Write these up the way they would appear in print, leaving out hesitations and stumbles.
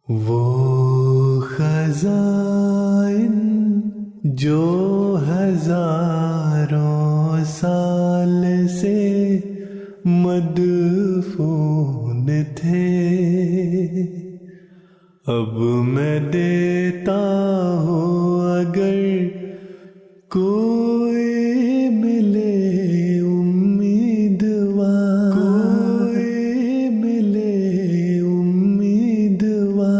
وہ خزائن جو ہزاروں سال سے مدفون تھے، اب میں دیتا ہوں اگر کوئی ملے امیدوار، کوئی ملے امیدوار۔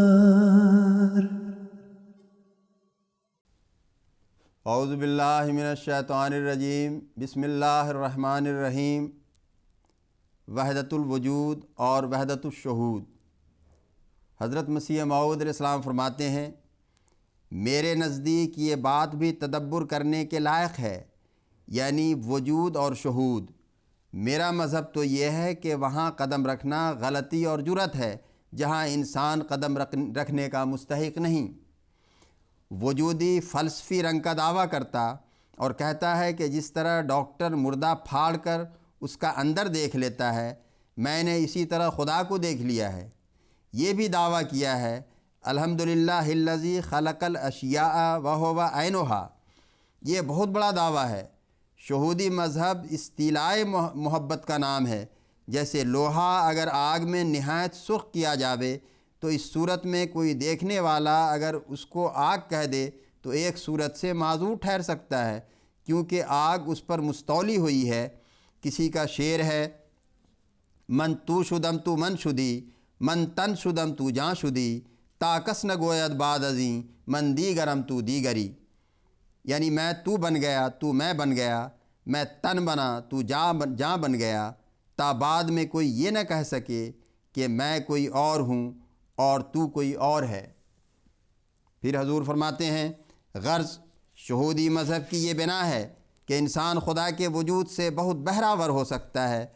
اعوذ باللہ من الشیطان الرجیم، بسم اللہ الرحمن الرحیم۔ وحدت الوجود اور وحدت الشہود۔ حضرت مسیح موعود علیہ السلام فرماتے ہیں، میرے نزدیک یہ بات بھی تدبر کرنے کے لائق ہے، یعنی وجود اور شہود۔ میرا مذہب تو یہ ہے کہ وہاں قدم رکھنا غلطی اور جرات ہے جہاں انسان قدم رکھنے کا مستحق نہیں۔ وجودی فلسفی رنگ کا دعویٰ کرتا اور کہتا ہے کہ جس طرح ڈاکٹر مردہ پھاڑ کر اس کا اندر دیکھ لیتا ہے، میں نے اسی طرح خدا کو دیکھ لیا ہے۔ یہ بھی دعویٰ کیا ہے، الحمدللہ الذی خلق الاشیاء وہو عینھا۔ یہ بہت بڑا دعویٰ ہے۔ شہودی مذہب استیلاء محبت کا نام ہے۔ جیسے لوہا اگر آگ میں نہایت سرخ کیا جاوے تو اس صورت میں کوئی دیکھنے والا اگر اس کو آگ کہہ دے تو ایک صورت سے معذور ٹھہر سکتا ہے، کیونکہ آگ اس پر مستولی ہوئی ہے۔ کسی کا شعر ہے، من تو شدم تو من شدی، من تن شدم تو جاں شدی، تا کس نہ گوید بعد ازیں من دیگرم تو دیگری۔ یعنی میں تو بن گیا، تو میں بن گیا، میں تن بنا، تو جاں بن گیا، تا بعد میں کوئی یہ نہ کہہ سکے کہ میں کوئی اور ہوں اور تو کوئی اور ہے۔ پھر حضور فرماتے ہیں، غرض شہودی مذہب کی یہ بنا ہے کہ انسان خدا کے وجود سے بہت بہراور ہو سکتا ہے۔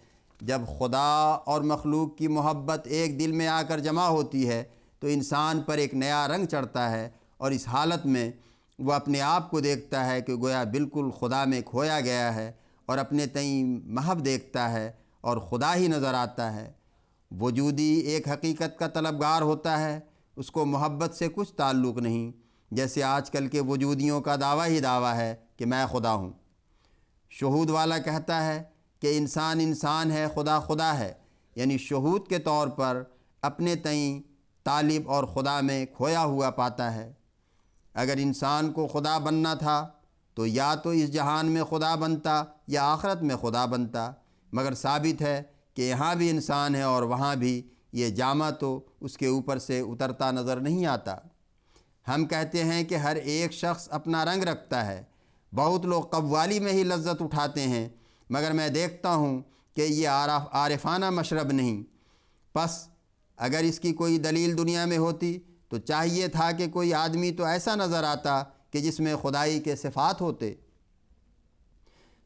جب خدا اور مخلوق کی محبت ایک دل میں آ کر جمع ہوتی ہے تو انسان پر ایک نیا رنگ چڑھتا ہے، اور اس حالت میں وہ اپنے آپ کو دیکھتا ہے کہ گویا بالکل خدا میں کھویا گیا ہے، اور اپنے تئیں محو دیکھتا ہے اور خدا ہی نظر آتا ہے۔ وجودی ایک حقیقت کا طلبگار ہوتا ہے، اس کو محبت سے کچھ تعلق نہیں، جیسے آج کل کے وجودیوں کا دعویٰ ہی دعویٰ ہے کہ میں خدا ہوں۔ شہود والا کہتا ہے کہ انسان انسان ہے، خدا خدا ہے، یعنی شہود کے طور پر اپنے تئیں طالب اور خدا میں کھویا ہوا پاتا ہے۔ اگر انسان کو خدا بننا تھا تو یا تو اس جہان میں خدا بنتا یا آخرت میں خدا بنتا، مگر ثابت ہے کہ یہاں بھی انسان ہے اور وہاں بھی۔ یہ جامہ تو اس کے اوپر سے اترتا نظر نہیں آتا۔ ہم کہتے ہیں کہ ہر ایک شخص اپنا رنگ رکھتا ہے۔ بہت لوگ قوالی میں ہی لذت اٹھاتے ہیں، مگر میں دیکھتا ہوں کہ یہ عارفانہ مشرب نہیں۔ پس اگر اس کی کوئی دلیل دنیا میں ہوتی تو چاہیے تھا کہ کوئی آدمی تو ایسا نظر آتا کہ جس میں خدائی کے صفات ہوتے۔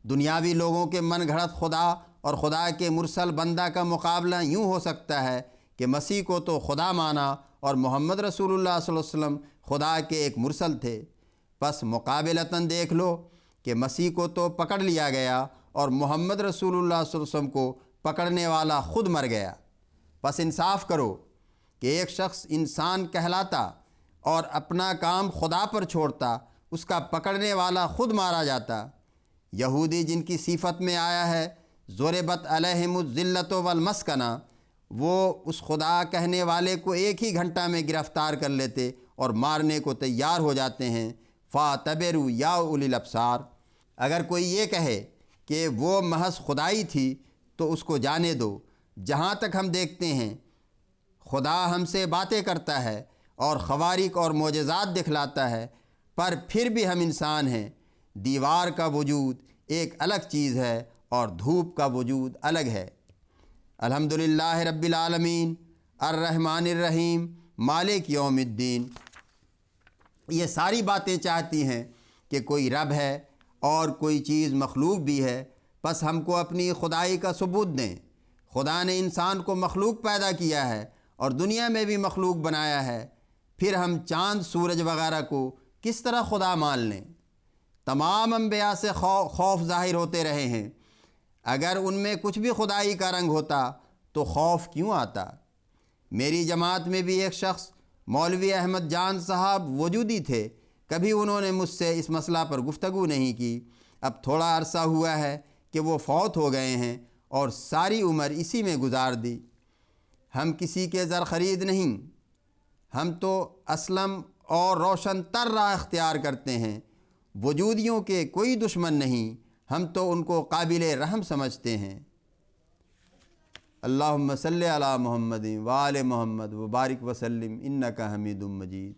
دنیاوی لوگوں کے من گھڑت خدا اور خدا کے مرسل بندہ کا مقابلہ یوں ہو سکتا ہے کہ مسیح کو تو خدا مانا اور محمد رسول اللہ صلی اللہ علیہ وسلم خدا کے ایک مرسل تھے۔ پس مقابلتاً دیکھ لو کہ مسیح کو تو پکڑ لیا گیا اور محمد رسول اللہ صلی اللہ علیہ وسلم کو پکڑنے والا خود مر گیا۔ پس انصاف کرو کہ ایک شخص انسان کہلاتا اور اپنا کام خدا پر چھوڑتا، اس کا پکڑنے والا خود مارا جاتا۔ یہودی جن کی صفت میں آیا ہے ضربت علیہم الذلۃ والمسکنہ، وہ اس خدا کہنے والے کو ایک ہی گھنٹہ میں گرفتار کر لیتے اور مارنے کو تیار ہو جاتے ہیں۔ فاعتبروا یا اولی الابصار۔ اگر کوئی یہ کہے کہ وہ محض خدائی تھی تو اس کو جانے دو۔ جہاں تک ہم دیکھتے ہیں خدا ہم سے باتیں کرتا ہے اور خوارق اور معجزات دکھلاتا ہے، پر پھر بھی ہم انسان ہیں۔ دیوار کا وجود ایک الگ چیز ہے اور دھوپ کا وجود الگ ہے۔ الحمدللہ رب العالمین الرحمن الرحیم مالک یوم الدین۔ یہ ساری باتیں چاہتی ہیں کہ کوئی رب ہے اور کوئی چیز مخلوق بھی ہے، پس ہم کو اپنی خدائی کا ثبوت دیں۔ خدا نے انسان کو مخلوق پیدا کیا ہے اور دنیا میں بھی مخلوق بنایا ہے، پھر ہم چاند سورج وغیرہ کو کس طرح خدا مان لیں؟ تمام انبیاء سے خوف ظاہر ہوتے رہے ہیں۔ اگر ان میں کچھ بھی خدائی کا رنگ ہوتا تو خوف کیوں آتا؟ میری جماعت میں بھی ایک شخص مولوی احمد جان صاحب وجودی تھے، کبھی انہوں نے مجھ سے اس مسئلہ پر گفتگو نہیں کی۔ اب تھوڑا عرصہ ہوا ہے کہ وہ فوت ہو گئے ہیں اور ساری عمر اسی میں گزار دی۔ ہم کسی کے زر خرید نہیں، ہم تو اسلم اور روشن تر راہ اختیار کرتے ہیں۔ وجودیوں کے کوئی دشمن نہیں، ہم تو ان کو قابل رحم سمجھتے ہیں۔ اللہم صلی علی محمد وآل محمد وبارک وسلم انک حمید مجید۔